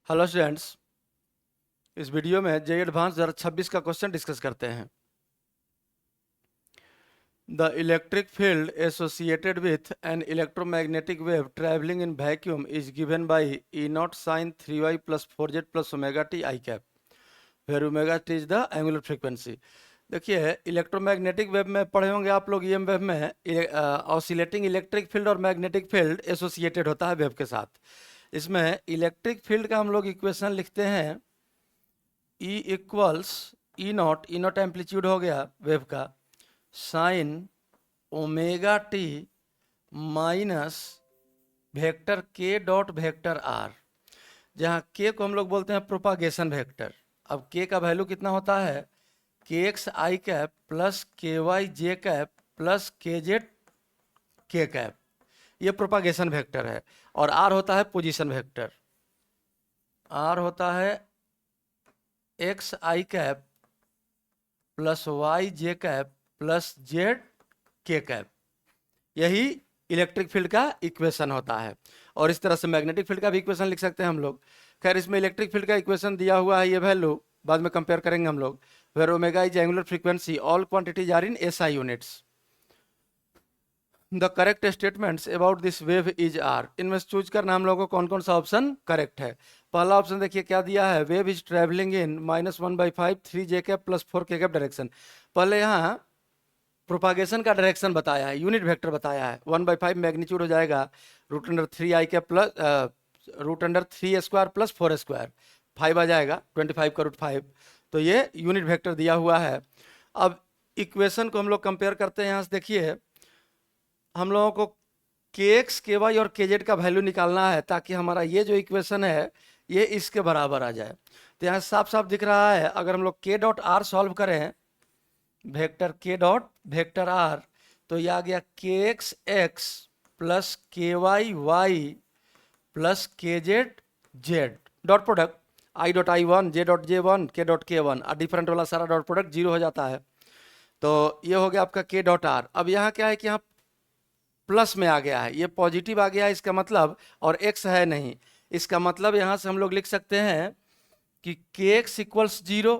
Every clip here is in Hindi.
हेलो स्टूडेंट्स, इस वीडियो में जेईई एडवांस 2026 का क्वेश्चन डिस्कस करते हैं। The electric field associated with an electromagnetic wave travelling in vacuum is given by E naught sine 3y plus 4z plus omega T I cap, where omega t is the angular frequency. देखिए, इलेक्ट्रोमैग्नेटिक वेव में पढ़े होंगे आप लोग। ईएम वेव में ऑसिलेटिंग इलेक्ट्रिक फील्ड और मैग्नेटिक फील्ड एसोसिएटेड होता है वेव के साथ। इसमें इलेक्ट्रिक फील्ड का हम लोग इक्वेशन लिखते हैं E equals E not amplitude हो गया वेव का, sine omega T minus vector के डॉट वेक्टर आर, जहाँ के को हम लोग बोलते हैं प्रोपागेशन वेक्टर। अब के का वैल्यू कितना होता है, के एक्स आई कैप प्लस के वाई जे कैप प्लस के जेड के कैप, ये प्रोपागेशन वेक्टर है। और आर होता है पोजीशन वेक्टर। आर होता है एक्स आई कैप प्लस वाई जे कैप प्लस जेड के कैप। यही इलेक्ट्रिक फील्ड का इक्वेशन होता है। और इस तरह से मैग्नेटिक फील्ड का भी इक्वेशन लिख सकते हैं हम लोग। खैर, इसमें इलेक्ट्रिक फील्ड का इक्वेशन दिया हुआ है, ये वैल्यू बाद में कंपेयर करेंगे हम लोग। Where omega is angular frequency, all quantities are in SI units. The correct statements about this wave is are. इनमें से चूज करना हम लोगों को कौन कौन सा ऑप्शन करेक्ट है। पहला ऑप्शन देखिए क्या दिया है, wave is travelling in -1/5 3 J cap plus 4 के कैप डायरेक्शन। पहले यहाँ प्रोपागेशन का डायरेक्शन बताया है, यूनिट वेक्टर बताया है। 1/5 मैग्नीट्यूड हो जाएगा √3 आई कैप प्लस √3² प्लस 4², 5 आ जाएगा 25 का √5। तो ये यूनिट वेक्टर दिया हुआ है। अब इक्वेशन को हम लोग कंपेयर करते हैं। यहाँ से देखिए, हम लोगों को के एक्स के वाई और के जेड का वैल्यू निकालना है, ताकि हमारा ये जो इक्वेशन है ये इसके बराबर आ जाए। तो यहाँ साफ साफ दिख रहा है, अगर हम लोग के डॉट आर सॉल्व करें, वेक्टर के डॉट वेक्टर आर, तो ये आ गया के एक्स एक्स प्लस के वाई वाई प्लस के Z Z, dot product I dot I one J dot J one के डॉट के वन, और डिफरेंट वाला सारा डॉट प्रोडक्ट 0 हो जाता है। तो ये हो गया आपका के डॉट आर। अब यहाँ क्या है कि यहाँ प्लस में आ गया है, ये पॉजिटिव आ गया है इसका मतलब, और एक्स है नहीं। इसका मतलब यहाँ से हम लोग लिख सकते हैं कि के एक्स इक्वल्स 0,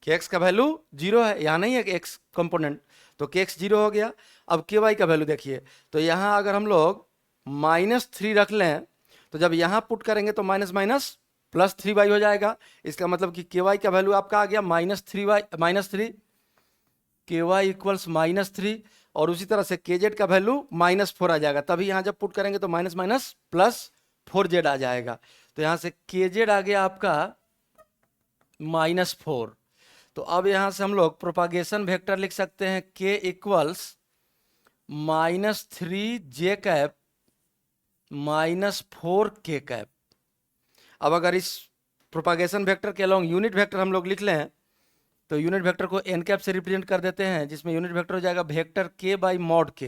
के एक्स का वैल्यू 0 है, यहाँ नहीं है एक्स कंपोनेंट, तो के एक्स 0 हो गया। अब के वाई का वैल्यू देखिए, तो यहाँ अगर हम लोग -3 रख लें, तो जब यहाँ पुट करेंगे तो माइनस माइनस +3y हो जाएगा। इसका मतलब कि के वाई का वैल्यू आपका आ गया -3 के वाई इक्वल्स -3, और उसी तरह से के जेड का वैल्यू -4 आ जाएगा। तभी यहाँ जब पुट करेंगे तो माइनस माइनस +4z आ जाएगा। तो यहाँ से के जेड आ गया आपका -4। तो अब यहाँ से हम लोग प्रोपागेशन वेक्टर लिख सकते हैं, के इक्वल्स -3 जे कैप -4 के कैप। अब अगर इस प्रोपागेशन वेक्टर के अलॉन्ग यूनिट वेक्टर हम लोग लिख लें, तो यूनिट वेक्टर को एन कैप से रिप्रेजेंट कर देते हैं, जिसमें यूनिट वेक्टर हो जाएगा वेक्टर के बाई मॉड के,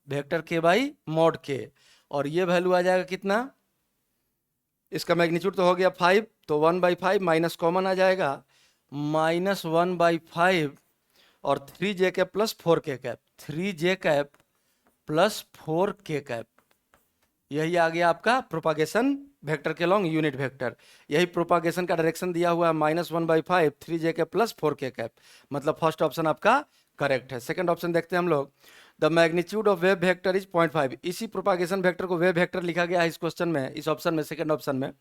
वेक्टर के बाई मॉड के। और ये वैल्यू आ जाएगा कितना, इसका मैग्नीट्यूड तो हो गया 5, तो 1/5 माइनस कॉमन आ जाएगा, -1/5 और 3 जे कैप प्लस 4 के कैप, 3 जे कैप प्लस 4 के कैप। यही आ गया आपका प्रोपागेशन वेक्टर के लॉन्ग यूनिट वेक्टर। यही प्रोपागेशन का डायरेक्शन दिया हुआ है, -1/5 3 जे कैप प्लस 4 के कैप। मतलब फर्स्ट ऑप्शन आपका करेक्ट है। सेकंड ऑप्शन देखते हैं हम लोग, the magnitude of wave vector is 0.5। इसी प्रोपागेशन वेक्टर को वेव वेक्टर लिखा गया है इस क्वेश्चन में, इस ऑप्शन में, सेकंड ऑप्शन में।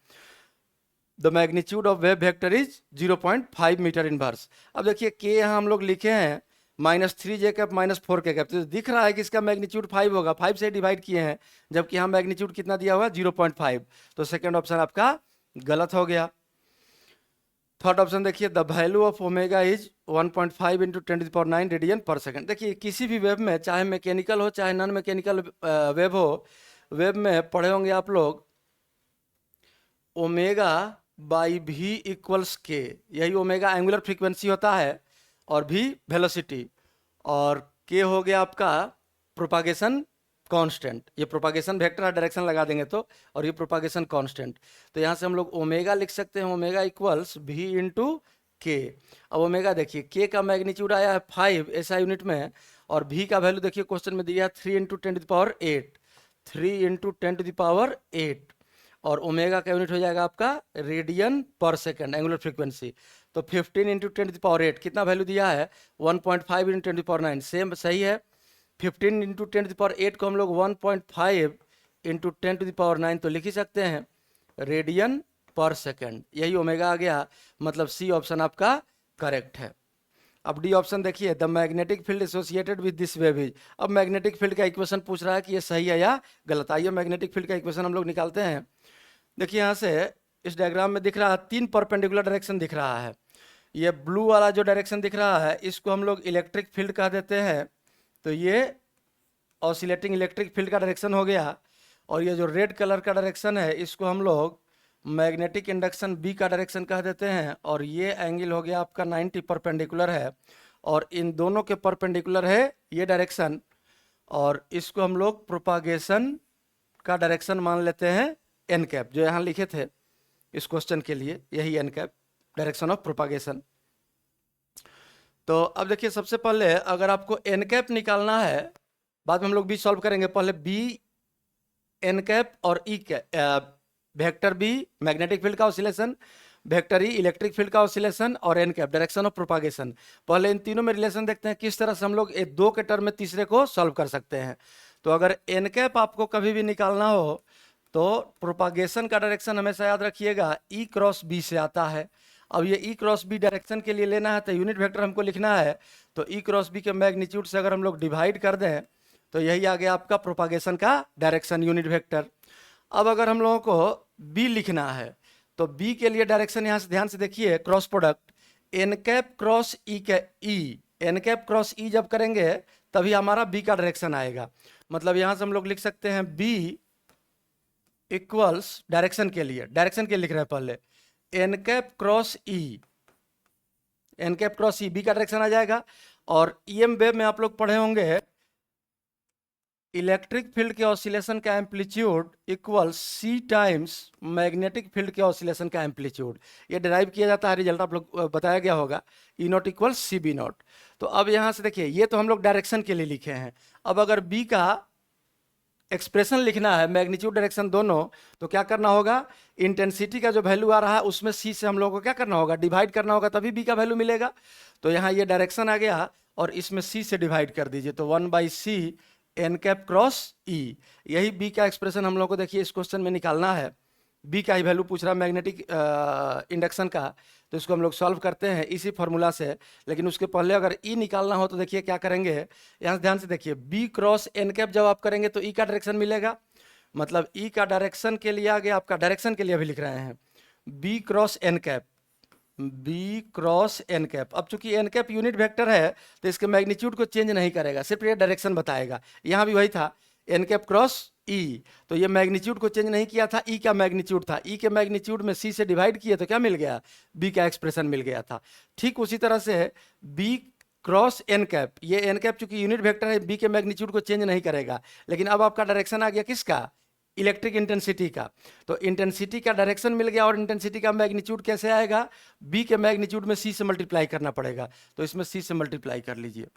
The magnitude of wave vector is 0.5 metre inverse. अब देखिए के यहाँ हम लोग लिखे हैं -3 जे कैप -4 के कैप, तो दिख रहा है कि इसका मैग्नीट्यूड 5 होगा, 5 से डिवाइड किए हैं, जबकि यहाँ मैग्नीट्यूड कितना दिया हुआ है 0.5। तो सेकंड ऑप्शन आपका गलत हो गया। थर्ड ऑप्शन देखिए, the value of omega is 1.5 × 10⁹ radian पर सेकंड। देखिए किसी भी वेव में, चाहे मैकेनिकल हो चाहे नॉन मैकेनिकल वेव हो, वेव में पढ़े होंगे आप लोग ओमेगा बाई भी इक्वल्स के। यही ओमेगा एंगुलर फ्रीक्वेंसी होता है, और भी वेलोसिटी, और के हो गया आपका प्रोपागेशन कांस्टेंट। ये प्रोपागेशन वेक्टर डायरेक्शन लगा देंगे तो, और ये प्रोपागेशन कांस्टेंट। तो यहाँ से हम लोग ओमेगा लिख सकते हैं, ओमेगा इक्वल्स भी इंटू के। अब ओमेगा देखिए, के का मैग्नीट्यूड आया है 5 ऐसा यूनिट में, और भी का वैल्यू देखिए क्वेश्चन में दिया है 3 × 10⁸, 3 × 10⁸। और ओमेगा का यूनिट हो जाएगा आपका रेडियन पर सेकंड एंगुलर फ्रीक्वेंसी। तो 15 इंटू 10⁸ कितना वैल्यू दिया है 1.5 इंटू 10⁹ सेम सही है। 15 इंटू 10⁸ को हम लोग 1.5 इंटू 10⁹ तो लिख ही सकते हैं रेडियन पर सेकंड, यही ओमेगा आ गया, मतलब सी ऑप्शन आपका करेक्ट है। अब डी ऑप्शन देखिए, the magnetic field associated with this wave is. अब मैग्नेटिक फील्ड का इक्वेशन पूछ रहा है कि ये सही है या गलत। आइए मैग्नेटिक फील्ड का इक्वेशन हम लोग निकालते हैं। देखिए यहाँ से इस डायग्राम में दिख रहा है 3 परपेंडिकुलर डायरेक्शन दिख रहा है। ये ब्लू वाला जो डायरेक्शन दिख रहा है इसको हम लोग इलेक्ट्रिक फील्ड कह देते हैं, तो ये ऑसिलेटिंग इलेक्ट्रिक फील्ड का डायरेक्शन हो गया। और ये जो रेड कलर का डायरेक्शन है इसको हम लोग मैग्नेटिक इंडक्शन बी का डायरेक्शन कह देते हैं। और ये एंगल हो गया आपका 90 परपेंडिकुलर है, और इन दोनों के परपेंडिकुलर है ये डायरेक्शन, और इसको हम लोग प्रोपागेशन का डायरेक्शन मान लेते हैं एन कैप, जो यहाँ लिखे थे इस क्वेश्चन के लिए, यही n cap direction of propagation. तो अब देखिए सबसे पहले अगर आपको एन कैप निकालना है, बाद में हम लोग बी सॉल्व करेंगे, पहले बी एन कैप और E cap, vector B magnetic field का oscillation, vector E electric field का ऑसिलेशन, और N cap direction of propagation. पहले इन तीनों में रिलेशन देखते हैं किस तरह से हम लोग ये दो के टर्म में तीसरे को सॉल्व कर सकते हैं। तो अगर एन कैप आपको कभी भी निकालना हो तो प्रोपागेशन का डायरेक्शन हमेशा याद रखिएगा ई क्रॉस बी से आता है। अब ये ई क्रॉस बी डायरेक्शन के लिए लेना है तो यूनिट वेक्टर हमको लिखना है, तो ई क्रॉस बी के मैग्नीट्यूड से अगर हम लोग डिवाइड कर दें तो यही आ गया आपका प्रोपागेशन का डायरेक्शन यूनिट वेक्टर। अब अगर हम लोगों को बी लिखना है तो बी के लिए डायरेक्शन यहाँ से ध्यान से देखिए, cross product N cap cross E के E, N cap cross E जब करेंगे तभी हमारा बी का डायरेक्शन आएगा। मतलब यहाँ से हम लोग लिख सकते हैं बी इक्वल्स डायरेक्शन के लिए लिख रहे हैं पहले N cap cross E, N cap cross E B का डायरेक्शन आ जाएगा। और ईएम वेव में आप लोग पढ़े होंगे इलेक्ट्रिक फील्ड के ऑसिलेशन का amplitude equal C times magnetic field के ऑसिलेशन का एम्पलीट्यूड। ये डिराइव किया जाता है, रिजल्ट आप लोग बताया गया होगा, E naught equal C B naught. तो अब यहाँ से देखिए ये तो हम लोग डायरेक्शन के लिए लिखे हैं। अब अगर बी का एक्सप्रेशन लिखना है मैग्नीट्यूड डायरेक्शन दोनों, तो क्या करना होगा, इंटेंसिटी का जो वैल्यू आ रहा है उसमें सी से हम लोगों को क्या करना होगा, डिवाइड करना होगा, तभी बी का वैल्यू मिलेगा। तो यहाँ ये डायरेक्शन आ गया और इसमें सी से डिवाइड कर दीजिए, तो 1/c एन कैप क्रॉस ई, यही बी का एक्सप्रेशन हम लोग को देखिए इस क्वेश्चन में निकालना है। बी का ही वैल्यू पूछ रहा है मैग्नेटिक इंडक्शन का, तो इसको हम लोग सॉल्व करते हैं इसी फॉर्मूला से। लेकिन उसके पहले अगर ई निकालना हो तो देखिए क्या करेंगे, यहाँ से ध्यान से देखिए बी क्रॉस एन कैप जब आप करेंगे तो ई का डायरेक्शन मिलेगा, मतलब ई का डायरेक्शन के लिए आगे आपका डायरेक्शन के लिए अभी लिख रहे हैं B cross n cap, B cross n cap. अब चूंकि एन कैप यूनिट वेक्टर है तो इसके मैग्नीट्यूड को चेंज नहीं करेगा, सिर्फ ये डायरेक्शन बताएगा। यहाँ भी वही था एन कैप क्रॉस ई, तो ये मैग्नीट्यूड को चेंज नहीं किया था, ई का मैग्नीट्यूड था, ई के मैग्नीट्यूड में सी से डिवाइड किए तो क्या मिल गया, बी का एक्सप्रेशन मिल गया था। ठीक उसी तरह से बी क्रॉस एन कैप, ये एन कैप चूंकि यूनिट वेक्टर है बी के मैग्नीट्यूड को चेंज नहीं करेगा, लेकिन अब आपका डायरेक्शन आ गया किसका, इलेक्ट्रिक इंटेंसिटी का। तो इंटेंसिटी का डायरेक्शन मिल गया और इंटेंसिटी का मैग्नीट्यूड कैसे आएगा, बी के मैग्नीट्यूड में सी से मल्टीप्लाई करना पड़ेगा, तो इसमें सी से मल्टीप्लाई कर लीजिए।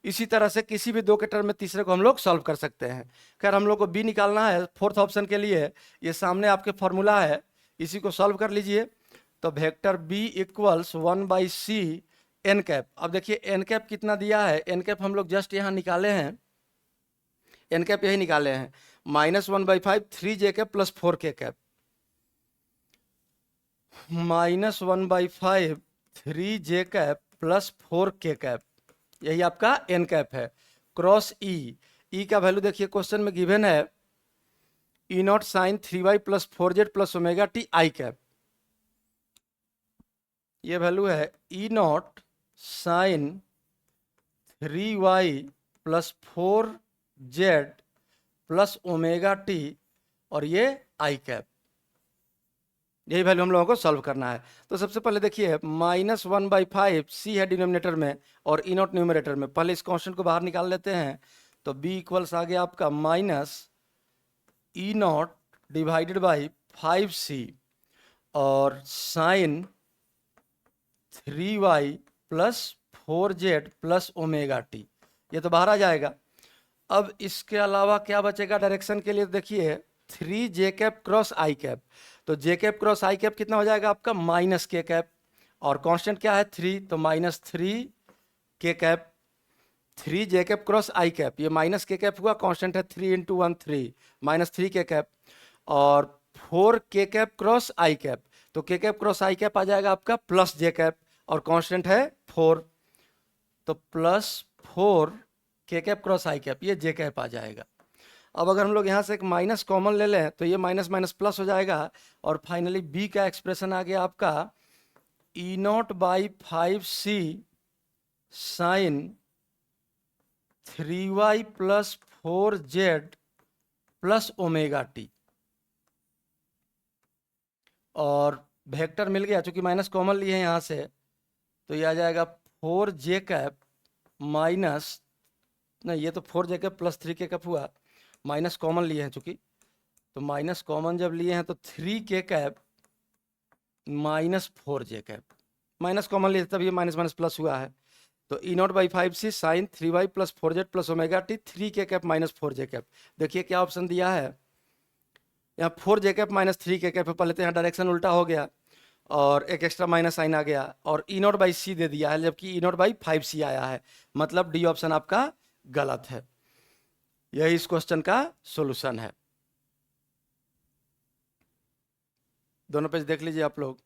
इसी तरह से किसी भी दो के टर्म में तीसरे को हम लोग सॉल्व कर सकते हैं। खैर हम लोग को बी निकालना है फोर्थ ऑप्शन के लिए, ये सामने आपके फॉर्मूला है, इसी को सॉल्व कर लीजिए। तो vector B equals 1/c n cap. अब देखिए एन कैप कितना दिया है, एन कैप हम लोग जस्ट यहाँ निकाले हैं, एन कैप यही निकाले हैं -1/5 3j cap plus 4k cap, -1/5 3j cap plus 4k cap, यही आपका एन कैप है। क्रॉस ई, ई का वैल्यू देखिए क्वेश्चन में गिवन है E naught sine 3y plus 4z plus omega T I cap, ये वैल्यू है E naught sine 3y plus 4z plus omega T, और ये आई कैप, यही वैल्यू हम लोगों को सॉल्व करना है। तो सबसे पहले देखिए -1/5 सी है डिनोमिनेटर में और ई नॉट न्यूमरेटर में, पहले इस कांस्टेंट को बाहर निकाल लेते हैं। तो बी इक्वल्स आ गया आपका minus E naught divided by 5c और sine 3y plus 4z plus omega t, ये तो बाहर आ जाएगा। अब इसके अलावा क्या बचेगा डायरेक्शन के लिए, देखिए थ्री जे कैप क्रॉस आई कैप, तो जे कैप क्रॉस आई कैप कितना हो जाएगा आपका माइनस के कैप, और कांस्टेंट क्या है 3, तो माइनस 3 के कैप। 3 जे कैप क्रॉस आई कैप, ये माइनस के कैप हुआ, कांस्टेंट है 3 इंटू 1 3, माइनस 3 के कैप। और 4 के कैप क्रॉस आई कैप, तो के कैप क्रॉस आई कैप आ जाएगा आपका प्लस जे कैप, और कांस्टेंट है 4, तो प्लस 4 के कैप क्रॉस आई कैप, ये जे कैप आ जाएगा। अब अगर हम लोग यहाँ से एक माइनस कॉमन ले लें तो ये माइनस माइनस प्लस हो जाएगा, और फाइनली बी का एक्सप्रेशन आ गया आपका E naught by 5c sine 3y plus 4z plus omega T, और वेक्टर मिल गया, चूंकि माइनस कॉमन लिए हैं यहाँ से, तो ये आ जाएगा 4j कैप माइनस, नहीं ये तो 4j cap plus 3k cap हुआ, माइनस कॉमन लिए हैं चूंकि, तो माइनस कॉमन जब लिए हैं तो 3k cap minus 4j cap, minus common लिए तब ये माइनस माइनस प्लस हुआ है, तो E naught by 5c sine 3y plus 4z plus omega T 3k cap minus 4j cap. देखिए क्या ऑप्शन दिया है, यहाँ 4j cap minus 3k cap, पहले तो यहाँ डायरेक्शन उल्टा हो गया और एक एक्स्ट्रा माइनस साइन आ गया, और ई नॉट बाई सी दे दिया है जबकि ई नॉट बाई 5c आया है, मतलब डी ऑप्शन आपका गलत है। यही इस क्वेश्चन का सॉल्यूशन है। दोनों पेज देख लीजिए आप लोग।